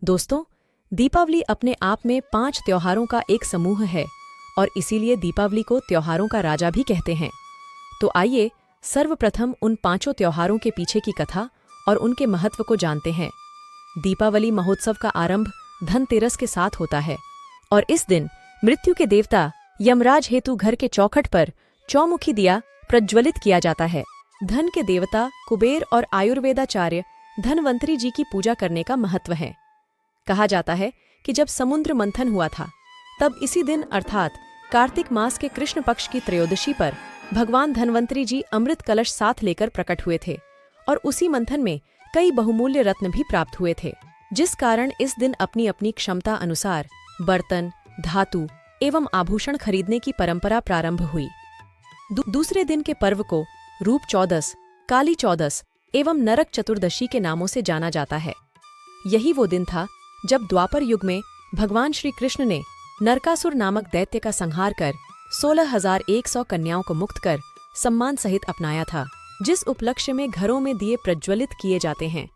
दोस्तों, दीपावली अपने आप में 5 त्योहारों का एक समूह है और इसीलिए दीपावली को त्योहारों का राजा भी कहते हैं। तो आइए सर्वप्रथम उन 5 त्योहारों के पीछे की कथा और उनके महत्व को जानते हैं। दीपावली महोत्सव का आरंभ धनतेरस के साथ होता है और इस दिन मृत्यु के देवता यमराज हेतु घर के चौखट पर चौमुखी दिया प्रज्वलित किया जाता है। धन के देवता कुबेर और आयुर्वेदाचार्य धनवंतरी जी की पूजा करने का महत्व है। कहा जाता है कि जब समुद्र मंथन हुआ था तब इसी दिन अर्थात कार्तिक मास के कृष्ण पक्ष की त्रयोदशी पर भगवान धनवंतरी जी अमृत कलश साथ लेकर प्रकट हुए थे और उसी मंथन में कई बहुमूल्य रत्न भी प्राप्त हुए थे, जिस कारण इस दिन अपनी अपनी क्षमता अनुसार बर्तन, धातु एवं आभूषण खरीदने की परंपरा प्रारंभ हुई। दूसरे दिन के पर्व को रूप चौदस, काली चौदस एवं नरक चतुर्दशी के नामों से जाना जाता है। यही वो दिन था जब द्वापर युग में भगवान श्री कृष्ण ने नरकासुर नामक दैत्य का संहार कर 16,100 कन्याओं को मुक्त कर सम्मान सहित अपनाया था, जिस उपलक्ष्य में घरों में दिए प्रज्वलित किए जाते हैं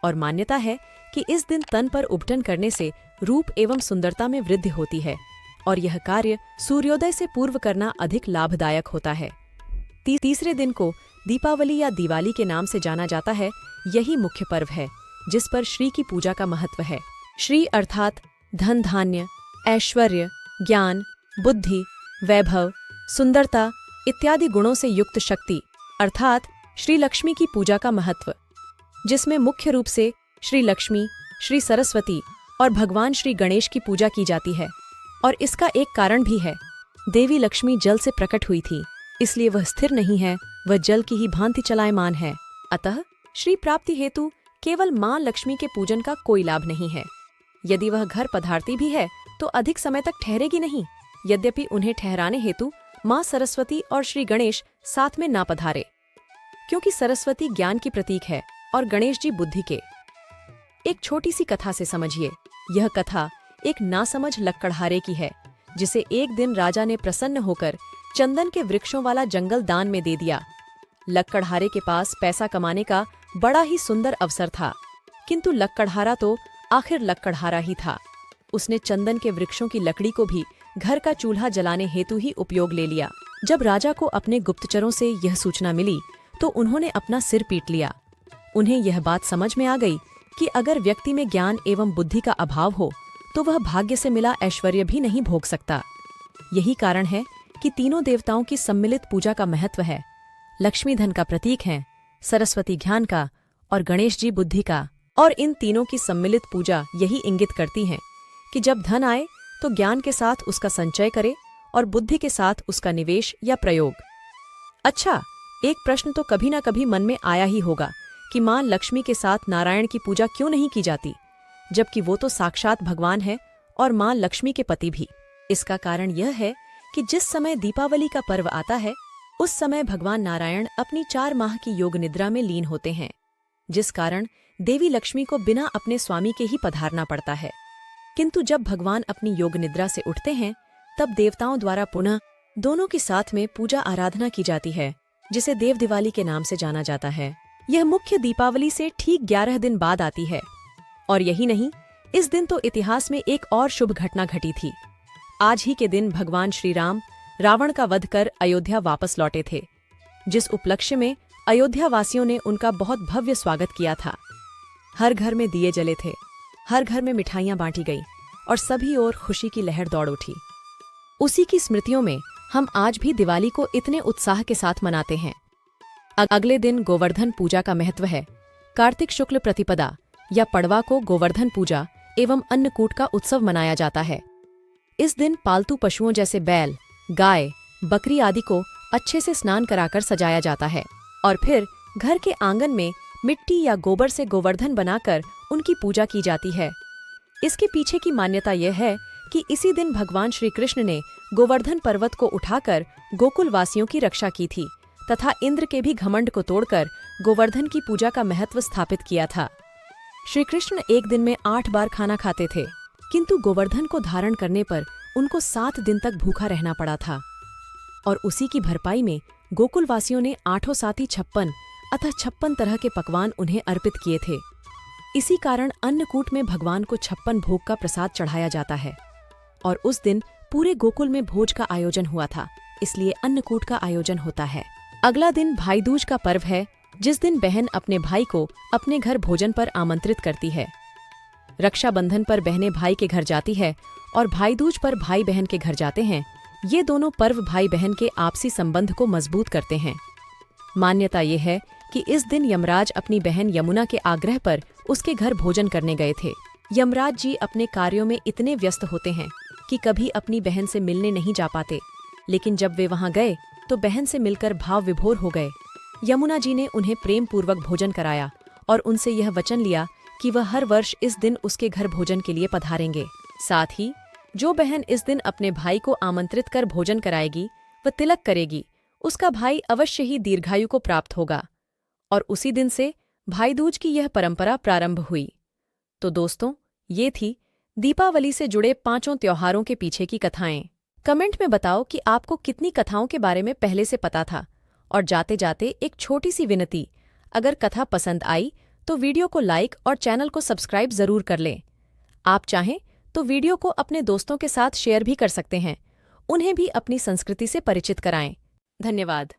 और मान्यता है कि इस दिन तन पर उबटन करने से रूप एवं सुंदरता में वृद्धि होती है और यह कार्य सूर्योदय से पूर्व करना अधिक लाभदायक होता है। तीसरे दिन को दीपावली या दिवाली के नाम से जाना जाता है। यही मुख्य पर्व है जिस पर श्री की पूजा का महत्व है। श्री अर्थात धन, धान्य, ऐश्वर्य, ज्ञान, बुद्धि, वैभव, सुंदरता इत्यादि गुणों से युक्त शक्ति अर्थात श्री लक्ष्मी की पूजा का महत्व, जिसमें मुख्य रूप से श्री लक्ष्मी, श्री सरस्वती और भगवान श्री गणेश की पूजा की जाती है। और इसका एक कारण भी है। देवी लक्ष्मी जल से प्रकट हुई थी, इसलिए वह स्थिर नहीं है, वह जल की ही भांति चलायमान है। अतः श्री प्राप्ति हेतु केवल मां लक्ष्मी के पूजन का कोई लाभ नहीं है। यदि वह घर पधारती भी है तो अधिक समय तक ठहरेगी नहीं, यद्यपि उन्हें ठहराने हेतु मां सरस्वती और श्री गणेश साथ में ना पधारे, क्योंकि सरस्वती ज्ञान की प्रतीक है और गणेश जी बुद्धि के। एक छोटी सी कथा से समझिए। यह कथा एक नासमझ लक्कड़हारे की है, जिसे एक दिन राजा ने प्रसन्न होकर चंदन के वृक्षों वाला जंगल दान में दे दिया। लक्कड़हारे के पास पैसा कमाने का बड़ा ही सुंदर अवसर था, किंतु लक्कड़हारा तो आखिर लक्कड़हारा ही था। उसने चंदन के वृक्षों की लकड़ी को भी घर का चूल्हा जलाने हेतु ही उपयोग ले लिया। जब राजा को अपने गुप्तचरों से यह सूचना मिली तो उन्होंने अपना सिर पीट लिया। उन्हें यह बात समझ में आ गई कि अगर व्यक्ति में ज्ञान एवं बुद्धि का अभाव हो तो वह भाग्य से मिला ऐश्वर्य भी नहीं भोग सकता। यही कारण है कि तीनों देवताओं की सम्मिलित पूजा का महत्व है। लक्ष्मी धन का प्रतीक है, सरस्वती ज्ञान का और गणेश जी बुद्धि का। और इन तीनों की सम्मिलित पूजा यही इंगित करती है कि जब धन आए तो ज्ञान के साथ उसका संचय करे और बुद्धि के साथ उसका निवेश या प्रयोग। अच्छा, एक प्रश्न तो कभी ना कभी मन में आया ही होगा कि मां लक्ष्मी के साथ नारायण की पूजा क्यों नहीं की जाती, जबकि वो तो साक्षात भगवान है और मां लक्ष्मी के पति भी। इसका कारण यह है कि जिस समय दीपावली का पर्व आता है उस समय भगवान नारायण अपनी 4 माह की योग निद्रा में लीन होते हैं, जिस कारण देवी लक्ष्मी को बिना अपने स्वामी के ही पधारना पड़ता है। किंतु जब भगवान अपनी योग निद्रा से उठते हैं तब देवताओं द्वारा पुनः दोनों के साथ में पूजा आराधना की जाती है, जिसे देव दिवाली के नाम से जाना जाता है। यह मुख्य दीपावली से ठीक 11 दिन बाद आती है। और यही नहीं, इस दिन तो इतिहास में एक और शुभ घटना घटी थी। आज ही के दिन भगवान श्री राम रावण का वध कर अयोध्या वापस लौटे थे, जिस उपलक्ष्य में अयोध्या वासियों ने उनका बहुत भव्य स्वागत किया था। हर घर में दिए जले थे, हर घर में मिठाइयां बांटी गई और सभी ओर खुशी की लहर दौड़ उठी। उसी की स्मृतियों में हम आज भी दिवाली को इतने उत्साह के साथ मनाते हैं। अगले दिन गोवर्धन पूजा का महत्व है। कार्तिक शुक्ल प्रतिपदा या पड़वा को गोवर्धन पूजा एवं अन्नकूट का उत्सव मनाया जाता है। इस दिन पालतू पशुओं जैसे बैल, गाय, बकरी आदि को अच्छे से स्नान कराकर सजाया जाता है और फिर घर के आंगन में मिट्टी या गोबर से गोवर्धन बनाकर उनकी पूजा की जाती है। इसके पीछे की मान्यता यह है कि इसी दिन भगवान श्री कृष्ण ने गोवर्धन पर्वत को उठाकर गोकुल वासियों की रक्षा की थी तथा इंद्र के भी घमंड को तोड़कर गोवर्धन की पूजा का महत्व स्थापित किया था। श्री कृष्ण एक दिन में 8 बार खाना खाते थे, किंतु गोवर्धन को धारण करने पर उनको 7 दिन तक भूखा रहना पड़ा था और उसी की भरपाई में गोकुल वासियों ने 8 साथी 56 अतः 56 तरह के पकवान उन्हें अर्पित किए थे। इसी कारण अन्नकूट में भगवान को 56 भोग का प्रसाद चढ़ाया जाता है और उस दिन पूरे गोकुल में भोज का आयोजन हुआ था, इसलिए अन्नकूट का आयोजन होता है। अगला दिन भाई दूज का पर्व है, जिस दिन बहन अपने भाई को अपने घर भोजन पर आमंत्रित करती है। रक्षाबंधन पर बहनें भाई के घर जाती है और भाई दूज पर भाई बहन के घर जाते हैं। ये दोनों पर्व भाई बहन के आपसी संबंध को मजबूत करते हैं। मान्यता ये है कि इस दिन यमराज अपनी बहन यमुना के आग्रह पर उसके घर भोजन करने गए थे। यमराज जी अपने कार्यों में इतने व्यस्त होते हैं कि कभी अपनी बहन से मिलने नहीं जा पाते, लेकिन जब वे वहां गए तो बहन से मिलकर भाव विभोर हो गए। यमुना जी ने उन्हें प्रेम पूर्वक भोजन कराया और उनसे यह वचन लिया कि वह हर वर्ष इस दिन उसके घर भोजन के लिए पधारेंगे। साथ ही जो बहन इस दिन अपने भाई को आमंत्रित कर भोजन कराएगी, व तिलक करेगी, उसका भाई अवश्य ही दीर्घायु को प्राप्त होगा। और उसी दिन से भाई दूज की यह परंपरा प्रारंभ हुई। तो दोस्तों, ये थी दीपावली से जुड़े 5 त्योहारों के पीछे की कथाएं। कमेंट में बताओ कि आपको कितनी कथाओं के बारे में पहले से पता था। और जाते जाते एक छोटी सी विनती, अगर कथा पसंद आई तो वीडियो को लाइक और चैनल को सब्सक्राइब जरूर कर लें। आप चाहें तो वीडियो को अपने दोस्तों के साथ शेयर भी कर सकते हैं, उन्हें भी अपनी संस्कृति से परिचित कराएं। धन्यवाद।